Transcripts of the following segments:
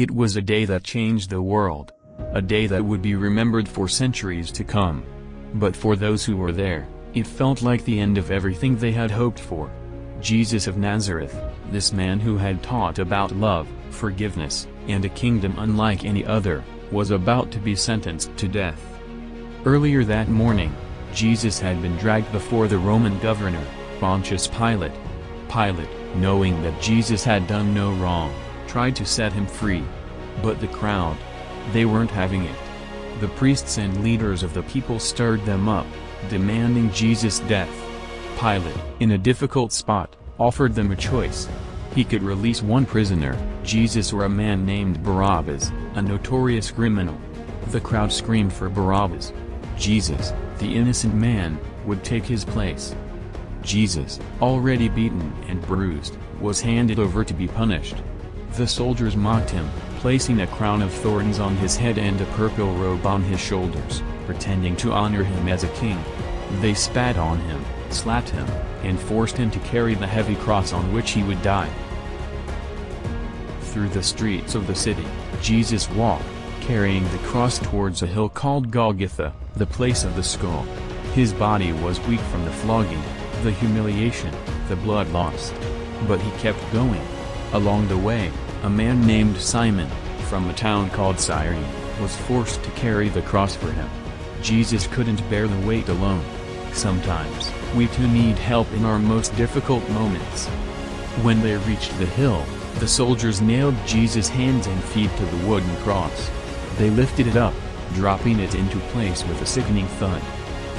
It was a day that changed the world. A day that would be remembered for centuries to come. But for those who were there, it felt like the end of everything they had hoped for. Jesus of Nazareth, this man who had taught about love, forgiveness, and a kingdom unlike any other, was about to be sentenced to death. Earlier that morning, Jesus had been dragged before the Roman governor, Pontius Pilate. Pilate, knowing that Jesus had done no wrong, tried to set him free. But the crowd, they weren't having it. The priests and leaders of the people stirred them up, demanding Jesus' death. Pilate, in a difficult spot, offered them a choice. He could release one prisoner, Jesus, or a man named Barabbas, a notorious criminal. The crowd screamed for Barabbas. Jesus, the innocent man, would take his place. Jesus, already beaten and bruised, was handed over to be punished. The soldiers mocked him, placing a crown of thorns on his head and a purple robe on his shoulders, pretending to honor him as a king. They spat on him, slapped him, and forced him to carry the heavy cross on which he would die. Through the streets of the city, Jesus walked, carrying the cross towards a hill called Golgotha, the place of the skull. His body was weak from the flogging, the humiliation, the blood lost. But he kept going. Along the way, a man named Simon, from a town called Cyrene, was forced to carry the cross for him. Jesus couldn't bear the weight alone. Sometimes, we too need help in our most difficult moments. When they reached the hill, the soldiers nailed Jesus' hands and feet to the wooden cross. They lifted it up, dropping it into place with a sickening thud.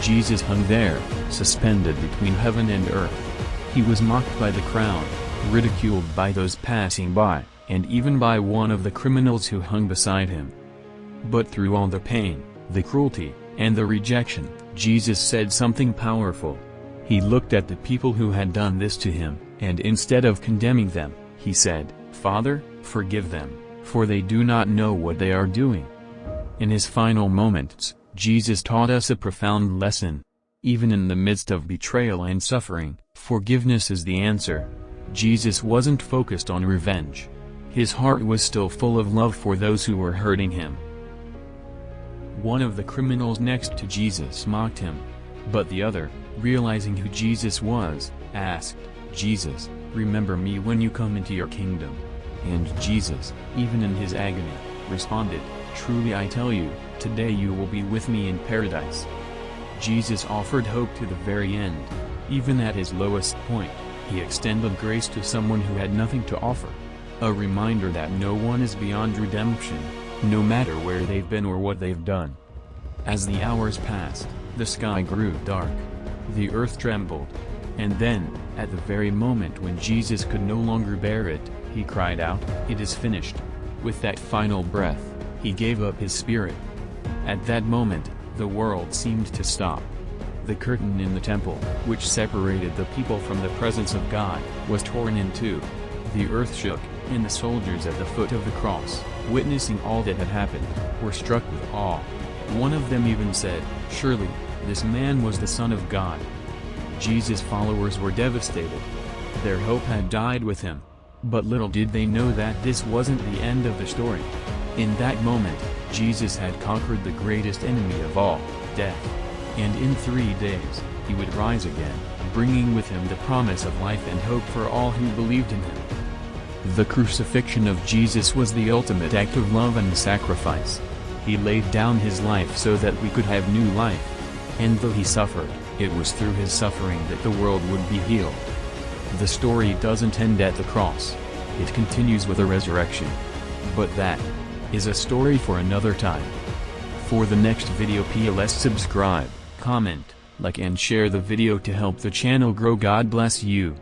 Jesus hung there, suspended between heaven and earth. He was mocked by the crowd, ridiculed by those passing by, and even by one of the criminals who hung beside him. But through all the pain, the cruelty, and the rejection, Jesus said something powerful. He looked at the people who had done this to him, and instead of condemning them, he said, "Father, forgive them, for they do not know what they are doing." In his final moments, Jesus taught us a profound lesson. Even in the midst of betrayal and suffering, forgiveness is the answer. Jesus wasn't focused on revenge. His heart was still full of love for those who were hurting him. One of the criminals next to Jesus mocked him. But the other, realizing who Jesus was, asked, "Jesus, remember me when you come into your kingdom." And Jesus, even in his agony, responded, "Truly I tell you, today you will be with me in paradise." Jesus offered hope to the very end. Even at his lowest point, he extended grace to someone who had nothing to offer. A reminder that no one is beyond redemption, no matter where they've been or what they've done. As the hours passed, the sky grew dark. The earth trembled. And then, at the very moment when Jesus could no longer bear it, he cried out, "It is finished." With that final breath, he gave up his spirit. At that moment, the world seemed to stop. The curtain in the temple, which separated the people from the presence of God, was torn in two. The earth shook, and the soldiers at the foot of the cross, witnessing all that had happened, were struck with awe. One of them even said, "Surely, this man was the Son of God." Jesus' followers were devastated. Their hope had died with him. But little did they know that this wasn't the end of the story. In that moment, Jesus had conquered the greatest enemy of all, death. And in 3 days, he would rise again, bringing with him the promise of life and hope for all who believed in him. The crucifixion of Jesus was the ultimate act of love and sacrifice. He laid down his life so that we could have new life. And though he suffered, it was through his suffering that the world would be healed. The story doesn't end at the cross. It continues with a resurrection. But that is a story for another time. For the next video, please subscribe, comment, like and share the video to help the channel grow. God bless you.